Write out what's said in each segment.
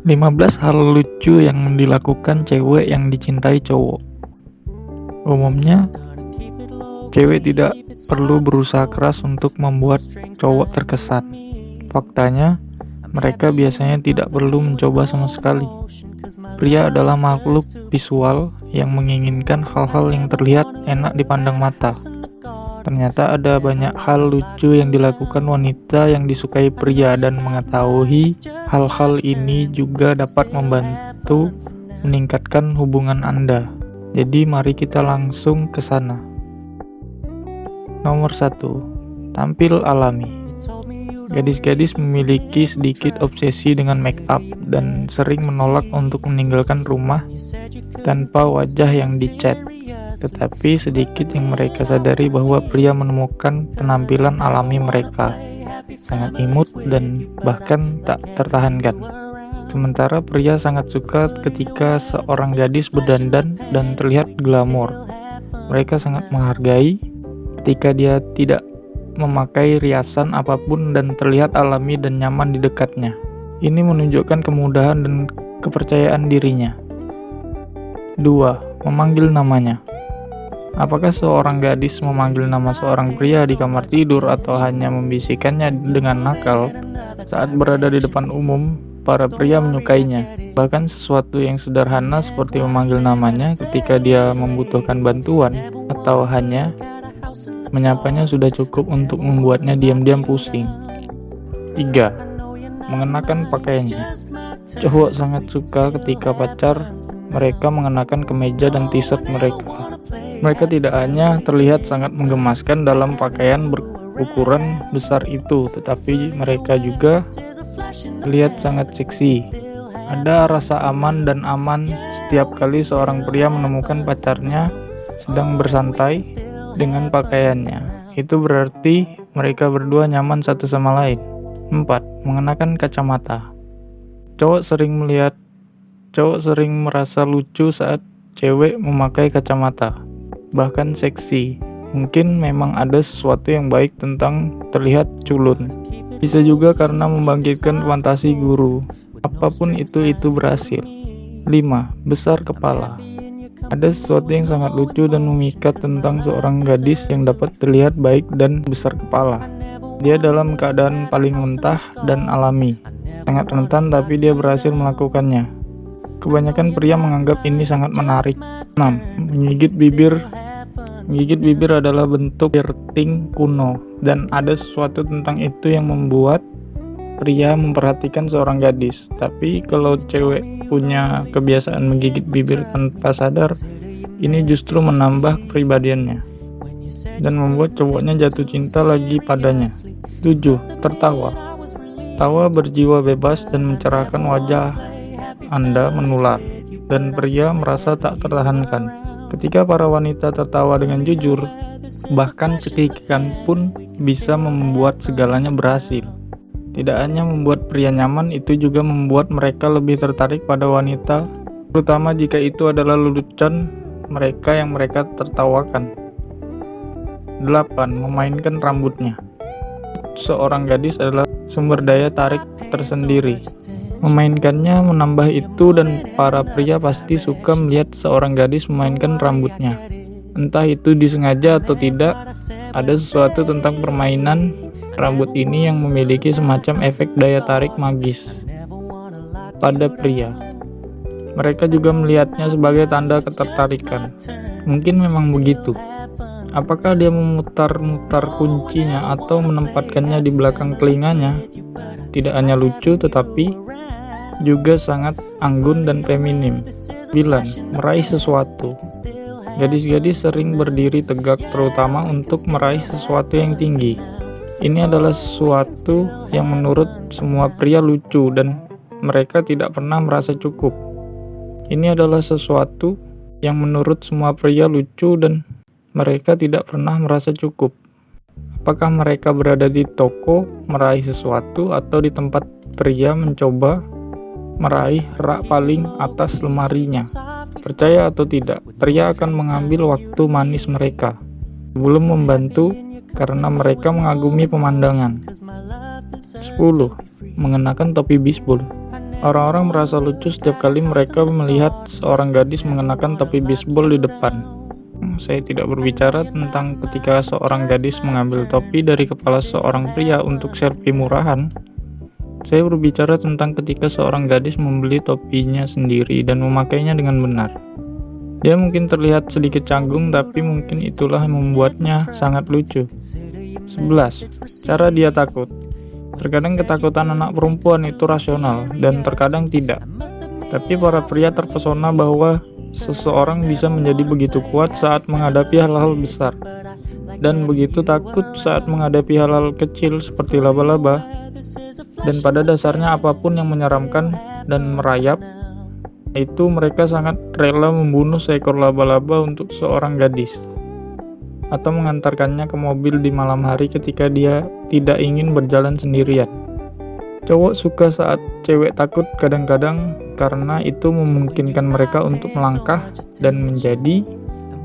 15 hal lucu yang dilakukan cewek yang dicintai cowok. Umumnya, cewek tidak perlu berusaha keras untuk membuat cowok terkesan. Faktanya, mereka biasanya tidak perlu mencoba sama sekali. Pria adalah makhluk visual yang menginginkan hal-hal yang terlihat enak dipandang mata. Ternyata ada banyak hal lucu yang dilakukan wanita yang disukai pria, dan mengetahui hal-hal ini juga dapat membantu meningkatkan hubungan Anda. Jadi mari kita langsung ke sana. Nomor 1. Tampil alami. Gadis-gadis memiliki sedikit obsesi dengan make up dan sering menolak untuk meninggalkan rumah tanpa wajah yang dicat. Tetapi sedikit yang mereka sadari bahwa pria menemukan penampilan alami mereka sangat imut dan bahkan tak tertahankan. Sementara pria sangat suka ketika seorang gadis berdandan dan terlihat glamor. Mereka sangat menghargai ketika dia tidak memakai riasan apapun dan terlihat alami dan nyaman di dekatnya. Ini menunjukkan kemudahan dan kepercayaan dirinya. 2. Memanggil namanya. Apakah seorang gadis memanggil nama seorang pria di kamar tidur atau hanya membisikkannya dengan nakal saat berada di depan umum? Para pria menyukainya. Bahkan sesuatu yang sederhana seperti memanggil namanya ketika dia membutuhkan bantuan atau hanya menyapanya sudah cukup untuk membuatnya diam-diam pusing. 3. Mengenakan pakaiannya. Cowok sangat suka ketika pacar mereka mengenakan kemeja dan t-shirt mereka. Mereka tidak hanya terlihat sangat menggemaskan dalam pakaian berukuran besar itu, tetapi mereka juga terlihat sangat seksi. Ada rasa aman dan aman setiap kali seorang pria menemukan pacarnya sedang bersantai dengan pakaiannya. Itu berarti mereka berdua nyaman satu sama lain. 4. Mengenakan kacamata. Cowok sering merasa lucu saat cewek memakai kacamata, bahkan seksi. Mungkin memang ada sesuatu yang baik tentang terlihat culun. Bisa juga karena membangkitkan fantasi guru. Apapun itu berhasil. 5. Besar kepala. Ada sesuatu yang sangat lucu dan memikat tentang seorang gadis yang dapat terlihat baik dan besar kepala. Dia dalam keadaan paling mentah dan alami. Sangat rentan tapi dia berhasil melakukannya. Kebanyakan pria menganggap ini sangat menarik. 6. Menggigit bibir. Menggigit bibir adalah bentuk flirting kuno, dan ada sesuatu tentang itu yang membuat pria memperhatikan seorang gadis. Tapi kalau cewek punya kebiasaan menggigit bibir tanpa sadar, ini justru menambah kepribadiannya dan membuat cowoknya jatuh cinta lagi padanya. 7. Tertawa. Tawa berjiwa bebas dan mencerahkan wajah Anda menular, dan pria merasa tak tertahankan. Ketika para wanita tertawa dengan jujur, bahkan cekikikan pun bisa membuat segalanya berhasil. Tidak hanya membuat pria nyaman, itu juga membuat mereka lebih tertarik pada wanita, terutama jika itu adalah lelucon mereka yang mereka tertawakan. 8. Memainkan rambutnya. Seorang gadis adalah sumber daya tarik tersendiri. Memainkannya menambah itu, dan para pria pasti suka melihat seorang gadis memainkan rambutnya. Entah itu disengaja atau tidak, ada sesuatu tentang permainan rambut ini yang memiliki semacam efek daya tarik magis pada pria. Mereka juga melihatnya sebagai tanda ketertarikan. Mungkin memang begitu. Apakah dia memutar-mutar kuncinya atau menempatkannya di belakang telinganya? Tidak hanya lucu, tetapi juga sangat anggun dan feminim. 9. Meraih sesuatu. Gadis-gadis sering berdiri tegak, terutama untuk meraih sesuatu yang tinggi. Ini adalah sesuatu yang menurut semua pria lucu, dan mereka tidak pernah merasa cukup. Ini adalah sesuatu yang menurut semua pria lucu, dan mereka tidak pernah merasa cukup. Apakah mereka berada di toko meraih sesuatu atau di tempat pria mencoba meraih rak paling atas lemarinya? Percaya atau tidak, pria akan mengambil waktu manis mereka sebelum membantu karena mereka mengagumi pemandangan. 10. Mengenakan topi bisbol. Orang-orang merasa lucu setiap kali mereka melihat seorang gadis mengenakan topi bisbol di depan. Saya tidak berbicara tentang ketika seorang gadis mengambil topi dari kepala seorang pria untuk selfie murahan. Saya berbicara tentang ketika seorang gadis membeli topinya sendiri dan memakainya dengan benar. Dia mungkin terlihat sedikit canggung, tapi mungkin itulah yang membuatnya sangat lucu. 11. Cara dia takut. Terkadang ketakutan anak perempuan itu rasional, dan terkadang tidak. Tapi para pria terpesona bahwa seseorang bisa menjadi begitu kuat saat menghadapi hal-hal besar, dan begitu takut saat menghadapi hal-hal kecil seperti laba-laba. Dan pada dasarnya apapun yang menyeramkan dan merayap, itu mereka sangat rela membunuh seekor laba-laba untuk seorang gadis, atau mengantarkannya ke mobil di malam hari ketika dia tidak ingin berjalan sendirian. Cowok suka saat cewek takut kadang-kadang karena itu memungkinkan mereka untuk melangkah dan menjadi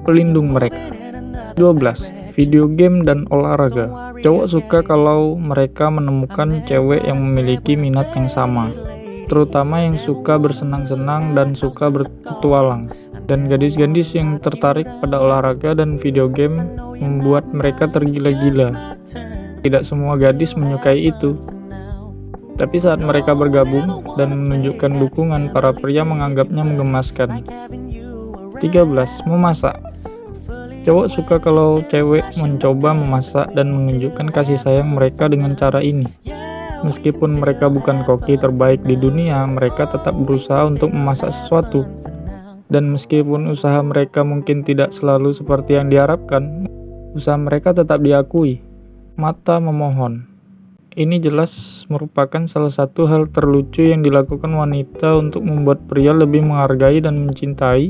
pelindung mereka. 12. Video game dan olahraga. Cowok suka kalau mereka menemukan cewek yang memiliki minat yang sama, terutama yang suka bersenang-senang dan suka berpetualang. Dan gadis-gadis yang tertarik pada olahraga dan video game membuat mereka tergila-gila. Tidak semua gadis menyukai itu, tapi saat mereka bergabung dan menunjukkan dukungan, para pria menganggapnya menggemaskan. 13. Memasak. Cowok suka kalau cewek mencoba memasak dan menunjukkan kasih sayang mereka dengan cara ini. Meskipun mereka bukan koki terbaik di dunia, mereka tetap berusaha untuk memasak sesuatu. Dan meskipun usaha mereka mungkin tidak selalu seperti yang diharapkan, usaha mereka tetap diakui. Mata memohon. Ini jelas merupakan salah satu hal terlucu yang dilakukan wanita untuk membuat pria lebih menghargai dan mencintai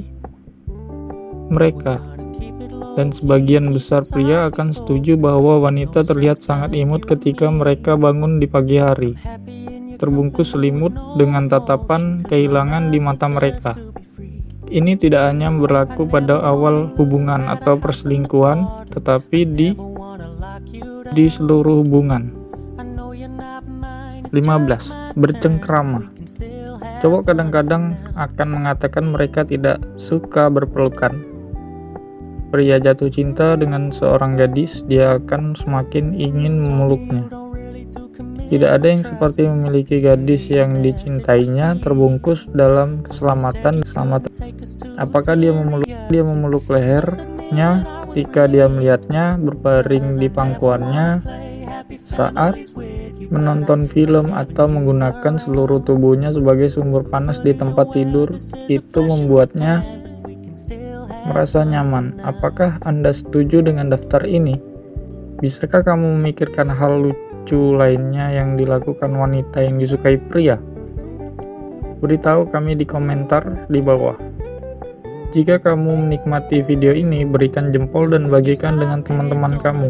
mereka. Dan sebagian besar pria akan setuju bahwa wanita terlihat sangat imut ketika mereka bangun di pagi hari, terbungkus selimut dengan tatapan kehilangan di mata mereka. Ini tidak hanya berlaku pada awal hubungan atau perselingkuhan, tetapi di seluruh hubungan. 15. Bercengkrama. Cowok kadang-kadang akan mengatakan mereka tidak suka berpelukan. Pria jatuh cinta dengan seorang gadis, dia akan semakin ingin memeluknya. Tidak ada yang seperti memiliki gadis yang dicintainya terbungkus dalam keselamatan. Apakah dia memeluk lehernya ketika dia melihatnya berbaring di pangkuannya saat menonton film, atau menggunakan seluruh tubuhnya sebagai sumber panas di tempat tidur? Itu membuatnya merasa nyaman. Apakah Anda setuju dengan daftar ini? Bisakah kamu memikirkan hal lucu lainnya yang dilakukan wanita yang disukai pria? Beritahu kami di komentar di bawah. Jika kamu menikmati video ini, berikan jempol dan bagikan dengan teman-teman kamu.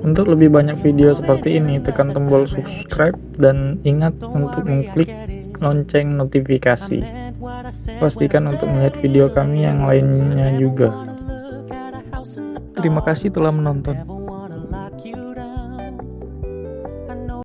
Untuk lebih banyak video seperti ini, tekan tombol subscribe dan ingat untuk mengklik lonceng notifikasi. Pastikan untuk melihat video kami yang lainnya juga. Terima kasih telah menonton.